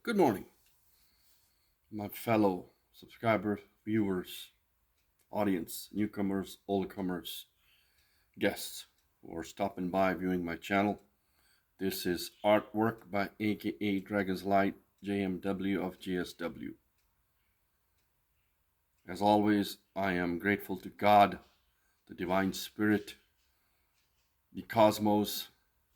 Good morning, my fellow subscribers, viewers, audience, newcomers, oldcomers, guests who are stopping by viewing my channel. This is artwork by A.K.A. Dragon's Light, JMW of GSW. As always, I am grateful to God, the Divine Spirit, the cosmos,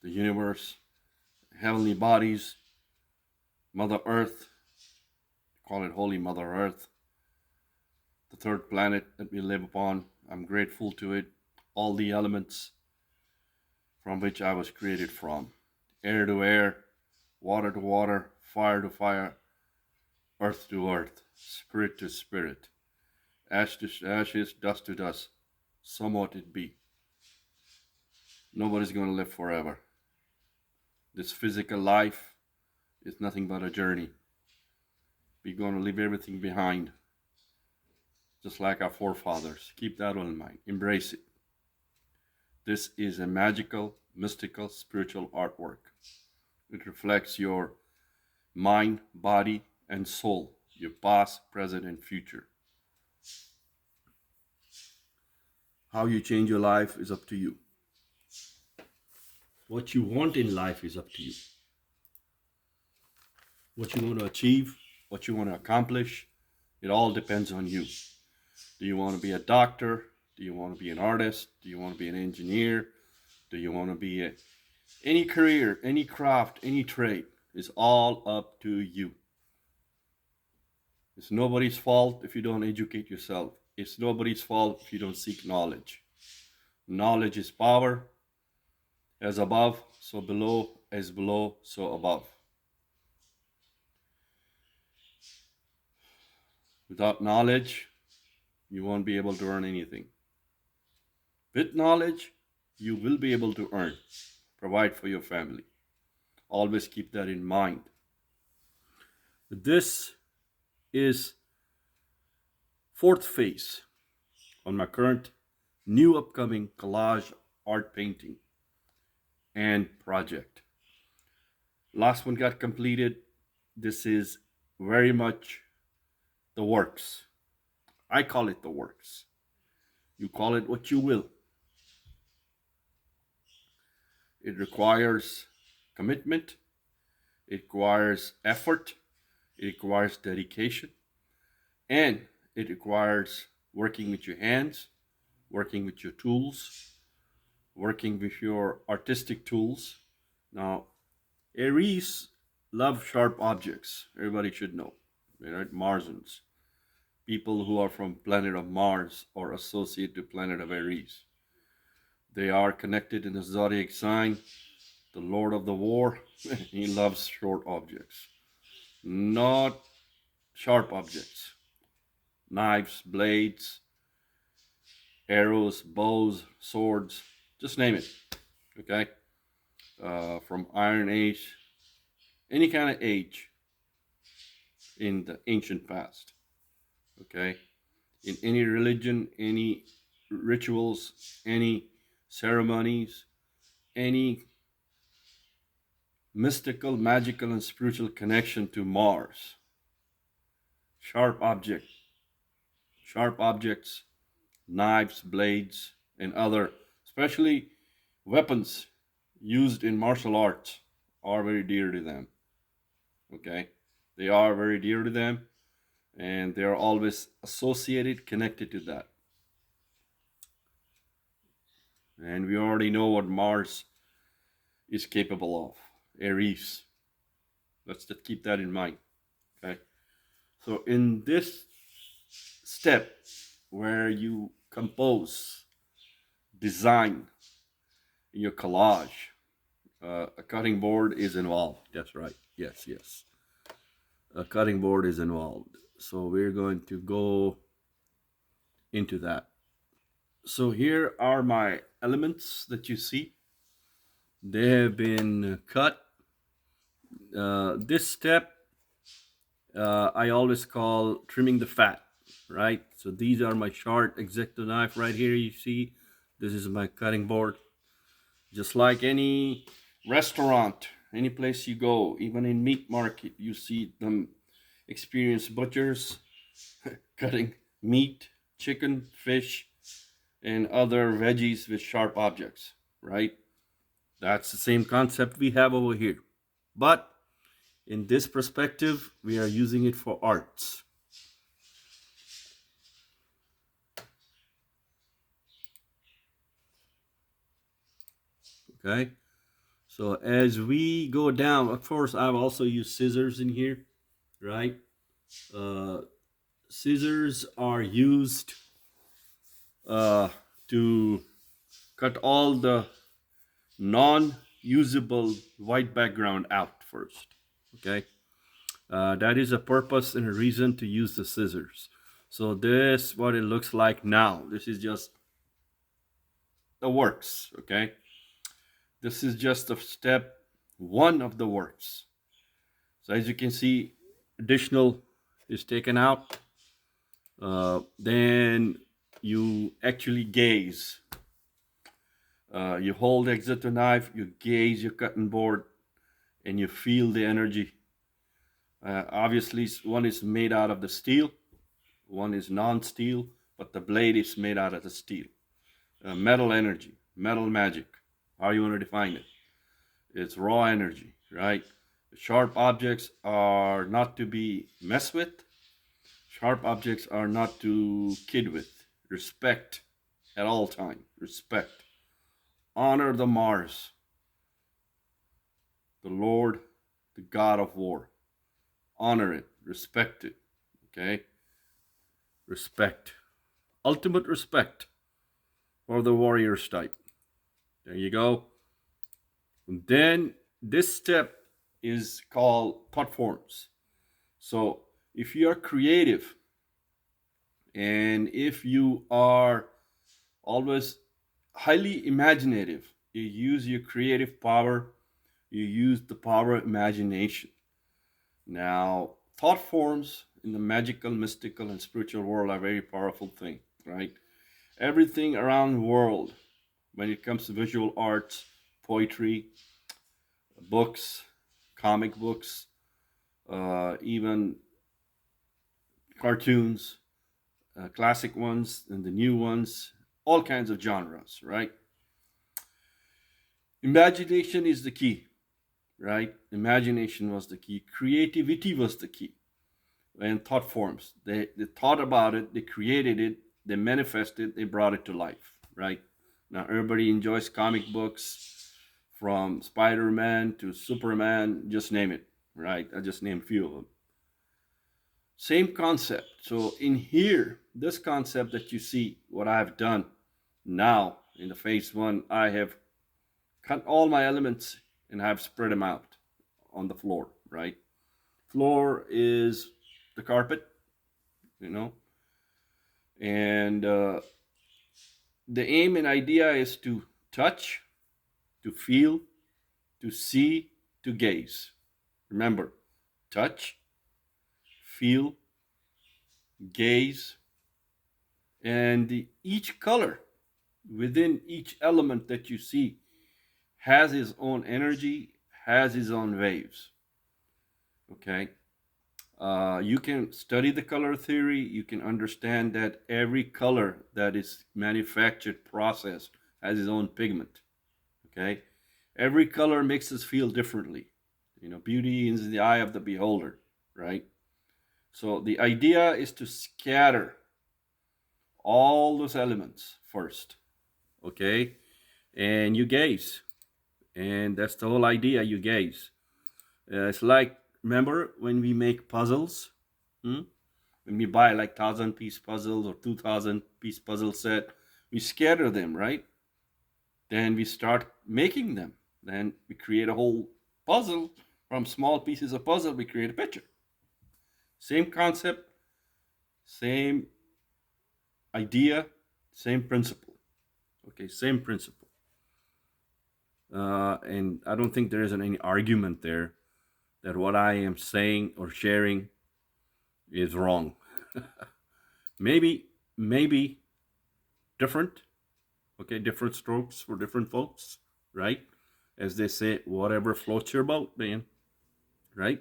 the universe, heavenly bodies, Mother Earth, call it Holy Mother Earth, the third planet that we live upon. I'm grateful to it, all the elements from which I was created from. Air to air, water to water, fire to fire, earth to earth, spirit to spirit, ash to ashes, dust to dust, so mote it be. Nobody's going to live forever. This physical life is nothing but a journey. We're going to leave everything behind, just like our forefathers. Keep that in mind. Embrace it. This is a magical, mystical, spiritual artwork. It reflects your mind, body, and soul, your past, present, and future. How you change your life is up to you. What you want in life is up to you. What you want to achieve, what you want to accomplish, it all depends on you. Do you want to be a doctor? Do you want to be an artist? Do you want to be an engineer? Do you want to be any career, any craft, any trade? It's all up to you. It's nobody's fault if you don't educate yourself. It's nobody's fault if you don't seek knowledge. Knowledge is power. As above, so below. As below, so above. Without knowledge, you won't be able to earn anything. With knowledge, you will be able to earn, provide for your family. Always keep that in mind. This is fourth phase on my current new upcoming collage art painting and project. Last one got completed. This is very much the works. I call it the works. You call it what you will. It requires commitment. It requires effort. It requires dedication. And it requires working with your hands, working with your tools, working with your artistic tools. Now, Aries love sharp objects. Everybody should know. Right? Marsans. People who are from planet of Mars or associated to planet of Aries. They are connected in the zodiac sign. The Lord of the War, he loves short objects. Not sharp objects. Knives, blades, arrows, bows, swords, just name it. Okay? From Iron Age, any kind of age in the ancient past. Okay? In any religion, any rituals, any ceremonies, any mystical, magical, and spiritual connection to Mars. Sharp objects, knives, blades, and other, especially weapons used in martial arts, are very dear to them. Okay? They are very dear to them, and they are always associated, connected to that. And we already know what Mars is capable of. Aries. Let's just keep that in mind. Okay? So in this step where you compose, design your collage, a cutting board is involved. That's right. Yes. A cutting board is involved. So we're going to go into that. So here are my elements that you see. They have been cut. This step I always call trimming the fat, right? So these are my sharp X-Acto knife right here. You see, this is my cutting board. Just like any restaurant any place you go, even in meat market, you see them experienced butchers cutting meat, chicken, fish, and other veggies with sharp objects, right? That's the same concept we have over here. But in this perspective, we are using it for arts. Okay, so as we go down, of course, I've also used scissors in here, right? Scissors are used to cut all the non-usable white background out first. Okay, that is a purpose and a reason to use the scissors. So this what it looks like now. This is just the works. Okay, this is just a step one of the works. So as you can see, additional is taken out. Then you actually gaze. You hold the X-Acto knife, you gaze your cutting board, and you feel the energy. Obviously, one is made out of the steel, one is non-steel, but the blade is made out of the steel. Metal energy, metal magic, how you want to define it. It's raw energy, right? Sharp objects are not to be messed with. Sharp objects are not to kid with. Respect at all time. Respect. Honor the Mars, the Lord, the God of war. Honor it. Respect it. Okay? Respect. Ultimate respect for the warriors type. There you go. And then this step is called thought forms. So if you are creative and if you are always highly imaginative, you use your creative power, you use the power of imagination. Now, thought forms in the magical, mystical, and spiritual world are a very powerful thing, right? Everything around the world, when it comes to visual arts, poetry, books, comic books, even cartoons, classic ones and the new ones, all kinds of genres, right? Imagination is the key, right? Imagination was the key. Creativity was the key. And thought forms. They thought about it, they created it, they manifested, they brought it to life, right? Now everybody enjoys comic books, from Spider-Man to Superman, just name it, right? I just named a few of them. Same concept. So in here, this concept that you see, what I have done now in the phase one, I have cut all my elements and have spread them out on the floor, right? Floor is the carpet, and the aim and idea is to touch, to feel, to see, to gaze. Remember, touch, feel, gaze, and each color within each element that you see has its own energy, has its own waves. Okay? You can study the color theory. You can understand that every color that is manufactured, processed, has its own pigment. Okay? Every color makes us feel differently. Beauty is in the eye of the beholder, right? So the idea is to scatter all those elements first, okay? And you gaze. And that's the whole idea, you gaze. It's like, remember when we make puzzles? When we buy like 1,000-piece puzzles or 2,000-piece puzzle set, we scatter them, right? Then we start making them. Then we create a whole puzzle. From small pieces of puzzle, we create a picture. Same concept, same idea, same principle. Okay, same principle. And I don't think there is any argument there that what I am saying or sharing is wrong. maybe different. Okay, different strokes for different folks, right? as they say, whatever floats your boat, man. Right?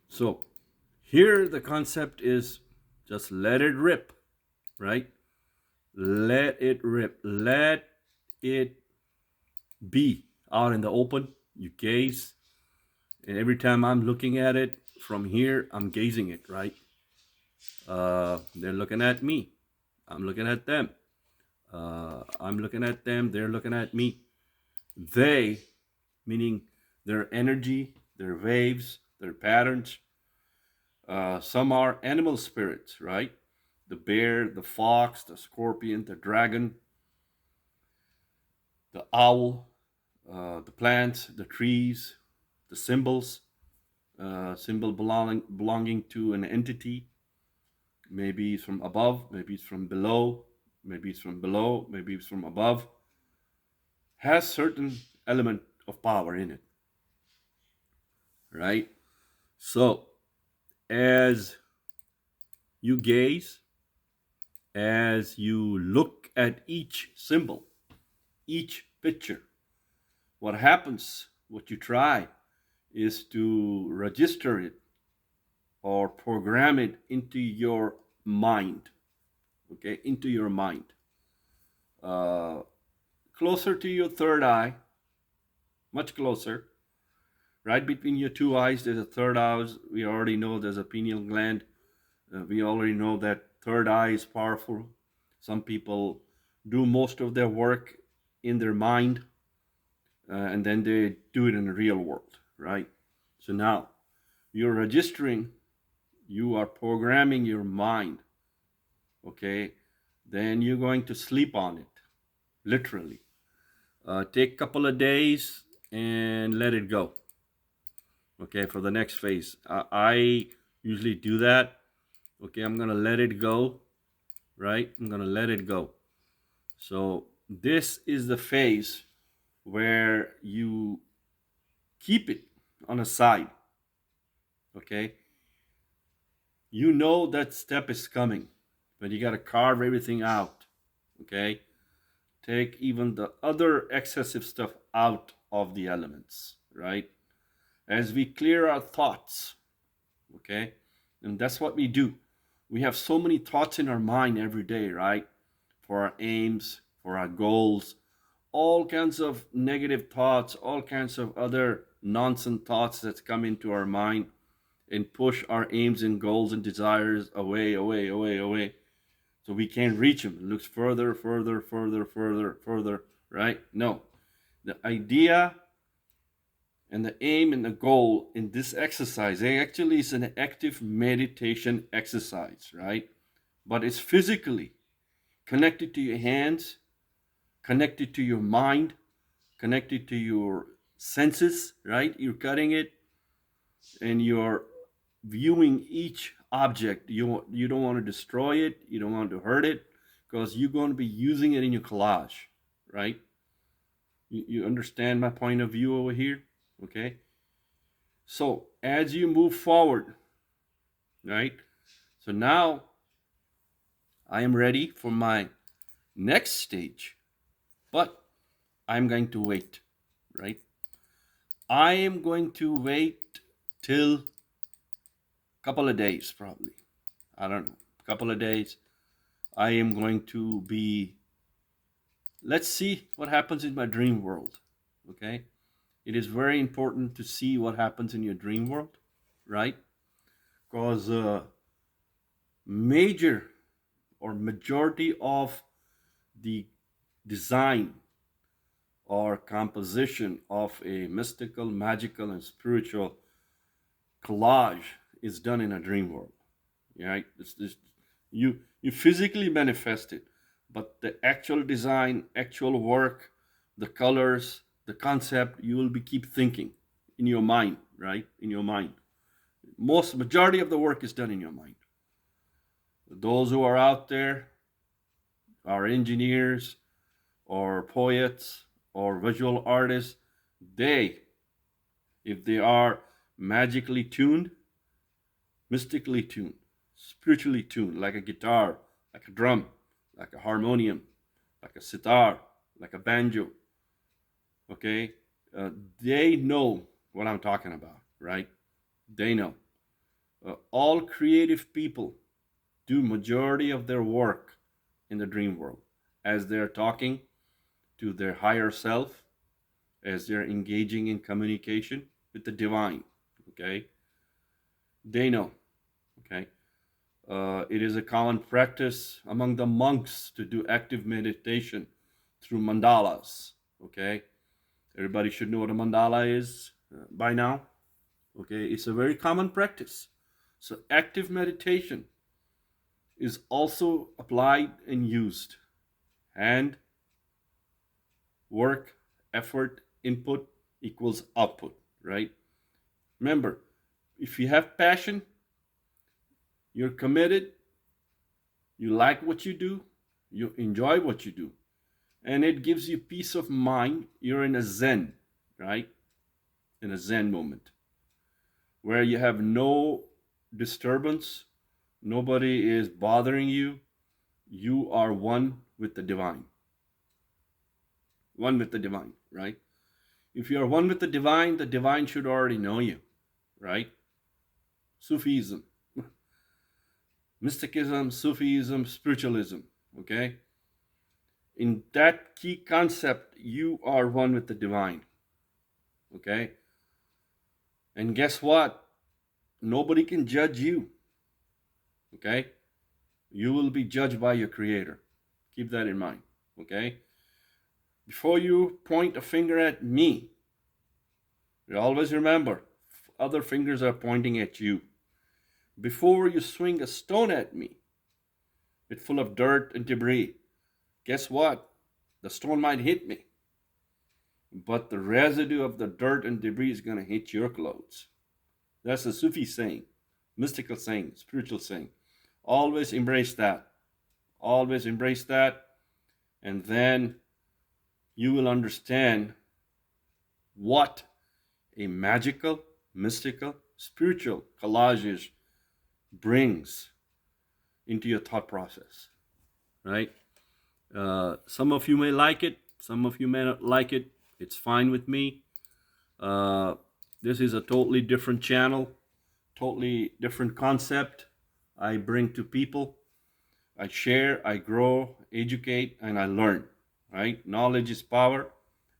So here the concept is just let it rip, right? Let it rip. Let it be out in the open. You gaze. And every time I'm looking at it from here, I'm gazing it, right? They're looking at me. I'm looking at them. I'm looking at them. They're looking at me. They, meaning their energy, their waves, their patterns. Some are animal spirits, right? The bear, the fox, the scorpion, the dragon, the owl, the plants, the trees, the symbols, symbol belonging to an entity. Maybe it's from above, maybe it's from below, maybe it's from below, maybe it's from above. Has certain element of power in it, right? So as you gaze, as you look at each symbol, each picture, what happens, what you try is to register it or program it into your mind, okay, into your mind. Closer to your third eye, much closer, right between your two eyes, there's a third eye. We already know there's a pineal gland. We already know that third eye is powerful. Some people do most of their work in their mind, and then they do it in the real world, right? So now you're registering, you are programming your mind, okay? Then you're going to sleep on it, literally. Take a couple of days and let it go, okay, for the next phase. I usually do that. Okay, I'm gonna let it go, right? I'm gonna let it go. So this is the phase where you keep it on a side, okay? You know that step is coming, but you gotta carve everything out, okay? Take even the other excessive stuff out of the elements, right? As we clear our thoughts, okay? And that's what we do. We have so many thoughts in our mind every day, right? For our aims, for our goals, all kinds of negative thoughts, all kinds of other nonsense thoughts that come into our mind and push our aims and goals and desires away, away, away, away. So we can't reach them. It looks further, further, further, further, further, right? No. The idea and the aim and the goal in this exercise, it actually is an active meditation exercise, right? But it's physically connected to your hands, connected to your mind, connected to your senses, right? You're cutting it and you're viewing each object. You don't want to destroy it, you don't want to hurt it, because you're going to be using it in your collage, right? You understand my point of view over here, okay? So as you move forward, right? So now I am ready for my next stage, but I'm going to wait, right? I am going to wait till a couple of days, probably. I don't know, a couple of days. I am going to be, let's see what happens in my dream world, okay? It is very important to see what happens in your dream world, right? Because major or majority of the design or composition of a mystical, magical, and spiritual collage is done in a dream world. Right? You physically manifest it, but the actual design, actual work, the colors, the concept, you will be keep thinking in your mind, right? In your mind. Majority of the work is done in your mind. Those who are out there are engineers or poets or visual artists. They, if they are magically tuned, mystically tuned, spiritually tuned, like a guitar, like a drum, like a harmonium, like a sitar, like a banjo, okay? They know what I'm talking about, right? They know. All creative people do majority of their work in the dream world as they're talking to their higher self, as they're engaging in communication with the divine. Okay, they know. Okay, it is a common practice among the monks to do active meditation through mandalas. Okay, everybody should know what a mandala is by now. Okay, it's a very common practice. So active meditation is also applied and used. And work, effort, input equals output, right? Remember, if you have passion, you're committed, you like what you do, you enjoy what you do, and it gives you peace of mind, you're in a zen, right? In a zen moment where you have no disturbance, nobody is bothering you, you are one with the divine. One with the divine, right? If you are one with the divine should already know you, right? Sufism, mysticism, Sufism, spiritualism, okay? In that key concept, you are one with the divine, okay? And guess what? Nobody can judge you, okay? You will be judged by your creator. Keep that in mind, okay? Before you point a finger at me, always remember, other fingers are pointing at you. Before you swing a stone at me, it's full of dirt and debris, guess what? The stone might hit me, but the residue of the dirt and debris is going to hit your clothes. That's a Sufi saying, mystical saying, spiritual saying. Always embrace that. Always embrace that. And then you will understand what a magical, mystical, spiritual collage brings into your thought process, right? Some of you may like it, some of you may not like it. It's fine with me. This is a totally different channel, totally different concept I bring to people. I share, I grow, educate, and I learn, right? Knowledge is power,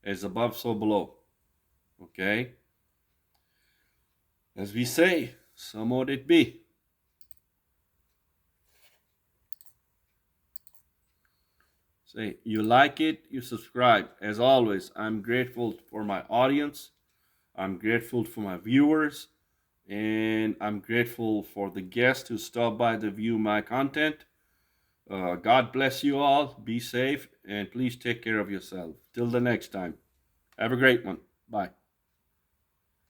as above, so below, okay? As we say, so mote it be. Say, you like it, you subscribe. As always, I'm grateful for my audience. I'm grateful for my viewers. And I'm grateful for the guests who stop by to view my content. God bless you all. Be safe. And please take care of yourself. Till the next time. Have a great one. Bye.